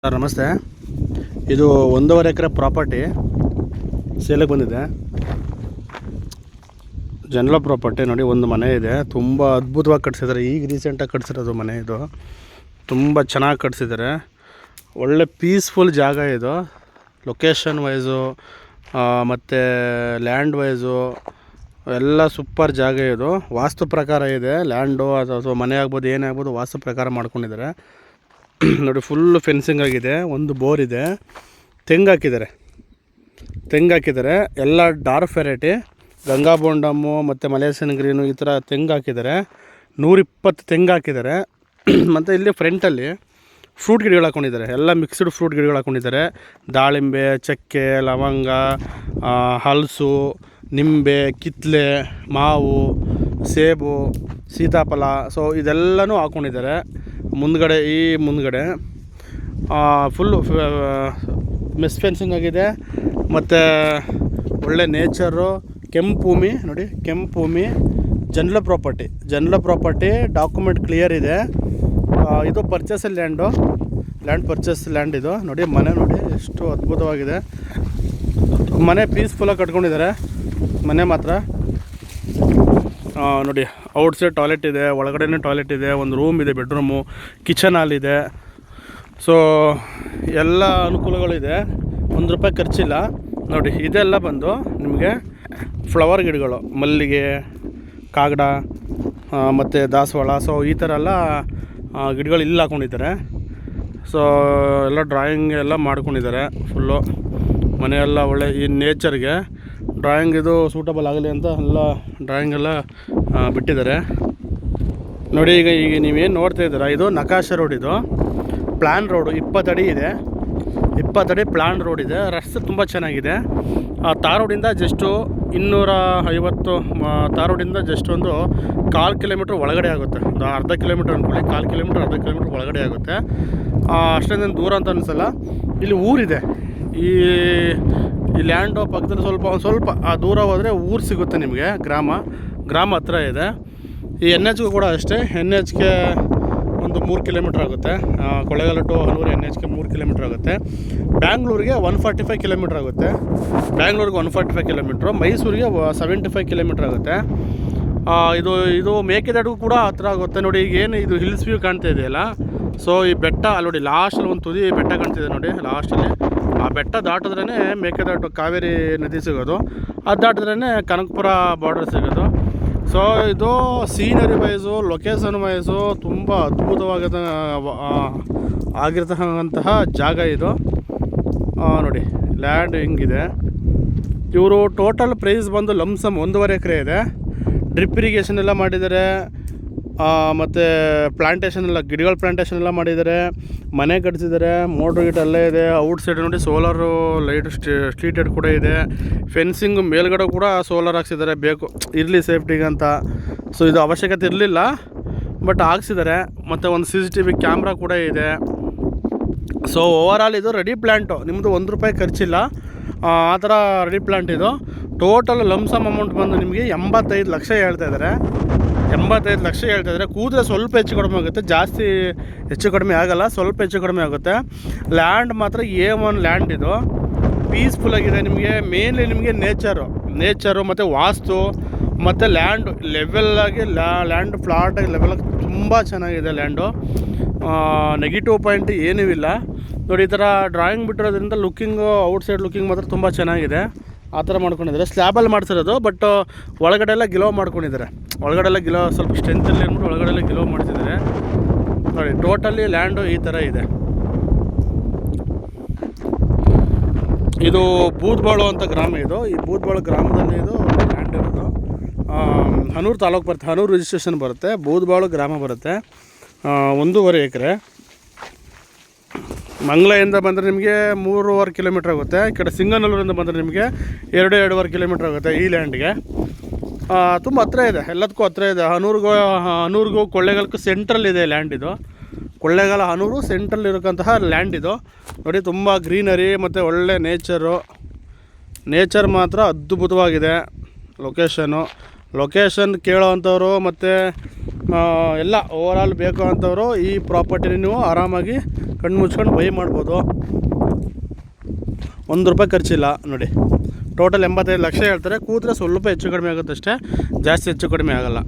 Sir ನಮಸ್ತೆ. ಇದು 1.5 ಎಕರೆ property ಸೇಲಿಗೆ ಬಂದಿದೆ. ಜನರಲ್ ಪ್ರಾಪರ್ಟಿ ನೋಡಿ, ಒಂದು ಮನೆ ಇದೆ. ತುಂಬ ಅದ್ಭುತವಾಗಿ ಕಟ್ಸಿದ್ದಾರೆ. ಈಗ ರೀಸೆಂಟಾಗಿ ಕಟ್ಸಿರೋದು ಮನೆ ಇದು. ತುಂಬ ಚೆನ್ನಾಗಿ ಕಟ್ಸಿದ್ದಾರೆ. ಒಳ್ಳೆ ಪೀಸ್ಫುಲ್ ಜಾಗ ಇದು. ಲೊಕೇಶನ್ ವೈಸು ಮತ್ತು ಲ್ಯಾಂಡ್ ವೈಸು ಎಲ್ಲ ಸೂಪರ್ ಜಾಗ ಇದು. ವಾಸ್ತು ಪ್ರಕಾರ ಇದೆ ಲ್ಯಾಂಡು ಅಥವಾ ಮನೆ ಆಗ್ಬೋದು, ಏನೇ ಆಗ್ಬೋದು, ವಾಸ್ತು ಪ್ರಕಾರ ಮಾಡ್ಕೊಂಡಿದ್ದಾರೆ. ನೋಡಿ, ಫುಲ್ಲು ಫೆನ್ಸಿಂಗ್ ಆಗಿದೆ. ಒಂದು ಬೋರ್ ಇದೆ. ತೆಂಗು ಹಾಕಿದ್ದಾರೆ. ಎಲ್ಲ ಡಾರ್ಕ್ ವೆರೈಟಿ ಗಂಗಾ ಬೋಂಡಮ್ಮು ಮತ್ತು ಮಲೇಷಿಯನ್ ಗ್ರೀನು ಈ ಥರ ತೆಂಗು ಹಾಕಿದ್ದಾರೆ. 120 ತೆಂಗು ಹಾಕಿದ್ದಾರೆ. ಮತ್ತು ಇಲ್ಲಿ ಫ್ರಂಟಲ್ಲಿ ಫ್ರೂಟ್ ಗಿಡಗಳು ಹಾಕ್ಕೊಂಡಿದ್ದಾರೆ. ಎಲ್ಲ ಮಿಕ್ಸ್ಡ್ ಫ್ರೂಟ್ ಗಿಡಗಳು ಹಾಕ್ಕೊಂಡಿದ್ದಾರೆ. ದಾಳಿಂಬೆ, ಚಕ್ಕೆ, ಲವಂಗ, ಹಲಸು, ನಿಂಬೆ, ಕಿತ್ತಲೆ, ಮಾವು, ಸೇಬು, ಸೀತಾಫಲ, ಸೊ ಇದೆಲ್ಲನೂ ಹಾಕ್ಕೊಂಡಿದ್ದಾರೆ. ಮುಂದ್ಗಡೆ ಫುಲ್ಲು ಮೆಸ್ ಫೆನ್ಸಿಂಗ್ ಆಗಿದೆ. ಮತ್ತು ಒಳ್ಳೆ ನೇಚರು, ಕೆಂಪು ಭೂಮಿ ನೋಡಿ, ಕೆಂಪು ಭೂಮಿ, ಜನರಲ್ ಪ್ರಾಪರ್ಟಿ ಡಾಕ್ಯುಮೆಂಟ್ ಕ್ಲಿಯರ್ ಇದೆ. ಇದು ಪರ್ಚೇಸ್ ಲ್ಯಾಂಡ್ ಪರ್ಚೇಸ್ ಲ್ಯಾಂಡ್ ಇದು. ನೋಡಿ, ಮನೆ ನೋಡಿ ಎಷ್ಟು ಅದ್ಭುತವಾಗಿದೆ. ಮನೆ ಪೀಸ್ಫುಲ್ಲಾಗಿ ಕಟ್ಕೊಂಡಿದ್ದಾರೆ. ಮನೆ ಮಾತ್ರ ನೋಡಿ, ಔಟ್ಸೈಡ್ ಟಾಯ್ಲೆಟ್ ಇದೆ, ಒಳಗಡೆನೇ ಟಾಯ್ಲೆಟ್ ಇದೆ, ಒಂದು ರೂಮ್ ಇದೆ, ಬೆಡ್ರೂಮು, ಕಿಚನ್ ಹಾಲ್ ಇದೆ. ಸೊ ಎಲ್ಲ ಅನುಕೂಲಗಳಿದೆ. ₹1 ಖರ್ಚಿಲ್ಲ. ನೋಡಿ, ಇದೆಲ್ಲ ಬಂದು ನಿಮಗೆ ಫ್ಲವರ್ ಗಿಡಗಳು, ಮಲ್ಲಿಗೆ, ಕಾಗಡ ಮತ್ತು ದಾಸವಾಳ, ಸೊ ಈ ಥರ ಎಲ್ಲ ಗಿಡಗಳು ಇಲ್ಲಿ ಹಾಕ್ಕೊಂಡಿದ್ದಾರೆ. ಸೊ ಎಲ್ಲ ಡ್ರಾಯಿಂಗ್ ಎಲ್ಲ ಮಾಡ್ಕೊಂಡಿದ್ದಾರೆ. ಫುಲ್ಲು ಮನೆಯೆಲ್ಲ ಒಳ್ಳೆ ಈ ನೇಚರ್ಗೆ ಡ್ರಾಯಿಂಗ್ ಇದು ಸೂಟಬಲ್ ಆಗಲಿ ಅಂತ ಎಲ್ಲ ಡ್ರಾಯಿಂಗ್ ಎಲ್ಲ ಬಿಟ್ಟಿದ್ದಾರೆ. ನೋಡಿ, ಈಗ ನೀವೇನು ನೋಡ್ತಾ ಇದ್ದೀರಾ, ಇದು ನಕಾಶೆ ರೋಡ್. ಇದು ಪ್ಲ್ಯಾನ್ ರೋಡು, 20 ಅಡಿ ಇದೆ. 20 ಅಡಿ ಪ್ಲ್ಯಾನ್ ರೋಡ್ ಇದೆ. ರಸ್ತೆ ತುಂಬ ಚೆನ್ನಾಗಿದೆ. ತಾರ್ ರೋಡಿಂದ ಜಸ್ಟು 250 ತಾರ್ ರೋಡಿಂದ ಜಸ್ಟ್ ಒಂದು 1/4 ಕಿಲೋಮೀಟ್ರ್ ಒಳಗಡೆ ಆಗುತ್ತೆ. ಒಂದು ಅರ್ಧ ಕಿಲೋಮೀಟ್ರ್ ಅಂದ್ಕೊಳ್ಳಿ, 1/4 ಕಿಲೋಮೀಟ್ರ್ ಅರ್ಧ ಕಿಲೋಮೀಟ್ರ್ ಒಳಗಡೆ ಆಗುತ್ತೆ. ಅಷ್ಟೊಂದೇನು ದೂರ ಅಂತ ಅನಿಸಲ್ಲ. ಇಲ್ಲಿ ಊರಿದೆ. ಈ ಲ್ಯಾಂಡು ಪಕ್ಕದಲ್ಲಿ ಸ್ವಲ್ಪ ದೂರ ಹೋದರೆ ಊರು ಸಿಗುತ್ತೆ ನಿಮಗೆ. ಗ್ರಾಮ ಹತ್ರ ಇದೆ. ಈ NH ಕೂಡ ಅಷ್ಟೇ. NHಗೆ ಒಂದು 3 ಕಿಲೋಮೀಟ್ರ್ ಆಗುತ್ತೆ. ಕೊಳ್ಳೇಗಾಲ ಟು ಹನೂರು NHಗೆ 3 ಕಿಲೋಮೀಟ್ರ್ ಆಗುತ್ತೆ. ಬ್ಯಾಂಗ್ಳೂರಿಗೆ 145 ಕಿಲೋಮೀಟ್ರ್ ಆಗುತ್ತೆ. ಬ್ಯಾಂಗ್ಳೂರಿಗೆ 145 ಕಿಲೋಮೀಟ್ರು, ಮೈಸೂರಿಗೆ 75 ಕಿಲೋಮೀಟ್ರ್ ಆಗುತ್ತೆ. ಇದು ಮೇಕೆದಾಟು ಕೂಡ ಹತ್ರ ಆಗುತ್ತೆ. ನೋಡಿ, ಈಗ ಏನು ಇದು ಹಿಲ್ಸ್ ವ್ಯೂ ಕಾಣ್ತಾ ಇದೆಯಲ್ಲ, ಸೊ ಈ ಬೆಟ್ಟ ಅಲ್ಲಿ ನೋಡಿ, ಲಾಸ್ಟಲ್ಲಿ ಒಂದು ತುದಿ ಬೆಟ್ಟ ಕಾಣ್ತಿದೆ ನೋಡಿ. ಲಾಸ್ಟಲ್ಲಿ ಆ ಬೆಟ್ಟ ದಾಟಿದ್ರೇ ಮೇಕೆದಾಟು ಕಾವೇರಿ ನದಿ ಸಿಗೋದು. ಅದು ದಾಟಿದ್ರೇ ಕನಕಪುರ ಬಾರ್ಡರ್ ಸಿಗೋದು. ಸೊ ಇದು ಸೀನರಿ ವೈಸು, ಲೊಕೇಶನ್ ವೈಸು ತುಂಬ ಆಗಿರ್ತಕ್ಕಂತಹ ಜಾಗ ಇದು. ನೋಡಿ, ಲ್ಯಾಂಡ್ ಹಿಂಗಿದೆ. ಇವರು ಟೋಟಲ್ ಪ್ರೈಸ್ ಬಂದು ಲಮ್ಸಮ್ 1.5 ಎಕರೆ ಇದೆ. ಡ್ರಿಪ್ ಇರಿಗೇಷನ್ ಎಲ್ಲ ಮಾಡಿದ್ದಾರೆ. ಮತ್ತು ಗಿಡಗಳ ಪ್ಲಾಂಟೇಷನ್ ಎಲ್ಲ ಮಾಡಿದ್ದಾರೆ. ಮನೆ ಕಟ್ಟಿಸಿದ್ದಾರೆ. ಮೋಟ್ರ್ ಗಿಟ್ ಅಲ್ಲೇ ಇದೆ. ಔಟ್ಸೈಡ್ ನೋಡಿ ಸೋಲಾರು ಲೈಟ್ ಸ್ಟ್ರೀಟೆಡ್ ಕೂಡ ಇದೆ. ಫೆನ್ಸಿಂಗ್ ಮೇಲ್ಗಡೆ ಕೂಡ ಸೋಲಾರ್ ಹಾಕ್ಸಿದ್ದಾರೆ, ಬೇಕು ಇರಲಿ ಸೇಫ್ಟಿಗೆ ಅಂತ. ಸೊ ಇದು ಅವಶ್ಯಕತೆ ಇರಲಿಲ್ಲ, ಬಟ್ ಹಾಕ್ಸಿದ್ದಾರೆ. ಮತ್ತು ಒಂದು CCTV ಕ್ಯಾಮ್ರಾ ಕೂಡ ಇದೆ. ಸೊ ಓವರಾಲ್ ಇದು ರೆಡಿ ಪ್ಲ್ಯಾಂಟು. ನಿಮ್ಮದು ₹1 ಖರ್ಚಿಲ್ಲ. ಆ ಥರ ರೆಡಿ ಪ್ಲ್ಯಾಂಟ್ ಇದು. ಟೋಟಲ್ ಲಮ್ಸಮ್ ಅಮೌಂಟ್ ಬಂದು ನಿಮಗೆ 85 ಲಕ್ಷ ಹೇಳ್ತಾಯಿದ್ದಾರೆ. 85 ಲಕ್ಷ ಹೇಳ್ತಾಯಿದ್ದಾರೆ. ಕೂದರೆ ಸ್ವಲ್ಪ ಹೆಚ್ಚು ಕಡಿಮೆ ಆಗುತ್ತೆ, ಜಾಸ್ತಿ ಹೆಚ್ಚು ಕಡಿಮೆ ಆಗೋಲ್ಲ, ಸ್ವಲ್ಪ ಹೆಚ್ಚು ಕಡಿಮೆ ಆಗುತ್ತೆ. ಲ್ಯಾಂಡ್ ಮಾತ್ರ A1 ಲ್ಯಾಂಡ್ ಇದು. ಪೀಸ್ಫುಲ್ಲಾಗಿದೆ. ನಿಮಗೆ ಮೇನ್ಲಿ ನಿಮಗೆ ನೇಚರು ಮತ್ತು ವಾಸ್ತು ಮತ್ತು ಲ್ಯಾಂಡು ಲೆವೆಲ್ಲಾಗಿ ಲ್ಯಾಂಡ್ ಫ್ಲಾಟಾಗಿ ಲೆವೆಲಾಗಿ ತುಂಬ ಚೆನ್ನಾಗಿದೆ ಲ್ಯಾಂಡು. ನೆಗೆಟಿವ್ ಪಾಯಿಂಟ್ ಏನೂ ಇಲ್ಲ. ನೋಡಿ, ಈ ಥರ ಡ್ರಾಯಿಂಗ್ ಬಿಟ್ಟಿರೋದ್ರಿಂದ ಔಟ್ಸೈಡ್ ಲುಕ್ಕಿಂಗ್ ಮಾತ್ರ ತುಂಬ ಚೆನ್ನಾಗಿದೆ. ಆ ಥರ ಮಾಡ್ಕೊಂಡಿದ್ದಾರೆ. ಸ್ಲ್ಯಾಬಲ್ಲಿ ಮಾಡ್ತಿರೋದು, ಬಟ್ ಒಳಗಡೆ ಎಲ್ಲ ಗಿಲೋ ಮಾಡ್ಕೊಂಡಿದ್ದಾರೆ. ಸ್ವಲ್ಪ ಸ್ಟ್ರೆಂತಲ್ಲಿ ಅಂದ್ಬಿಟ್ಟು ಒಳಗಡೆ ಎಲ್ಲ ಗಿಲೋ ಮಾಡ್ತಿದ್ದಾರೆ. ನೋಡಿ, ಟೋಟಲಿ ಲ್ಯಾಂಡು ಈ ಥರ ಇದೆ. ಇದು ಬೂದ್ಬಾಳು ಅಂತ ಗ್ರಾಮ ಇದು. ಈ ಬೂದ್ಬಾಳು ಗ್ರಾಮದಲ್ಲಿ ಇದು ಲ್ಯಾಂಡ್ ಇರೋದು. ಹನೂರು ತಾಲೂಕು ಬರುತ್ತೆ, ಹನೂರು ರಿಜಿಸ್ಟ್ರೇಷನ್ ಬರುತ್ತೆ. ಬೂದ್ಬಾಳು ಗ್ರಾಮ ಬರುತ್ತೆ. 1.5 ಎಕರೆ. ಮಂಗ್ಲೆಯಿಂದ ಬಂದರೆ ನಿಮಗೆ 3.5 ಕಿಲೋಮೀಟ್ರ್ ಆಗುತ್ತೆ. ಈ ಕಡೆ ಸಿಂಗನಲ್ಲೂರಿಂದ ಬಂದರೆ ನಿಮಗೆ 2.5 ಕಿಲೋಮೀಟ್ರ್ ಆಗುತ್ತೆ ಈ ಲ್ಯಾಂಡ್ಗೆ. ತುಂಬ ಹತ್ರ ಇದೆ, ಎಲ್ಲದಕ್ಕೂ ಹತ್ರ ಇದೆ. ಹನೂರಿಗೂ ಕೊಳ್ಳೇಗಾಲಕ್ಕೂ ಸೆಂಟ್ರಲ್ ಇದೆ ಲ್ಯಾಂಡ್ ಇದು. ಕೊಳ್ಳೇಗಾಲ ಹನೂರು ಸೆಂಟ್ರಲ್ ಇರೋಕ್ಕಂತಹ ಲ್ಯಾಂಡ್ ಇದು. ನೋಡಿ, ತುಂಬ ಗ್ರೀನರಿ ಮತ್ತು ಒಳ್ಳೆ ನೇಚರ್ ಮಾತ್ರ ಅದ್ಭುತವಾಗಿದೆ. ಲೊಕೇಶನ್ ಕೇಳೋ ಅಂಥವ್ರು ಮತ್ತು ಎಲ್ಲ ಓವರಾಲ್ ಬೇಕು ಅಂತವರು ಈ ಪ್ರಾಪರ್ಟಿನ ನೀವು ಆರಾಮಾಗಿ ಕಣ್ಣು ಮುಚ್ಕೊಂಡು ಬೈ ಮಾಡ್ಬೋದು. ₹1 ಖರ್ಚಿಲ್ಲ ನೋಡಿ. ಟೋಟಲ್ 85 ಲಕ್ಷ ಹೇಳ್ತಾರೆ. ಕೂತ್ರೆ ಸ್ವಲ್ಪ ಹೆಚ್ಚು ಕಡಿಮೆ ಆಗುತ್ತೆ ಅಷ್ಟೇ, ಜಾಸ್ತಿ ಹೆಚ್ಚು ಕಡಿಮೆ ಆಗೋಲ್ಲ.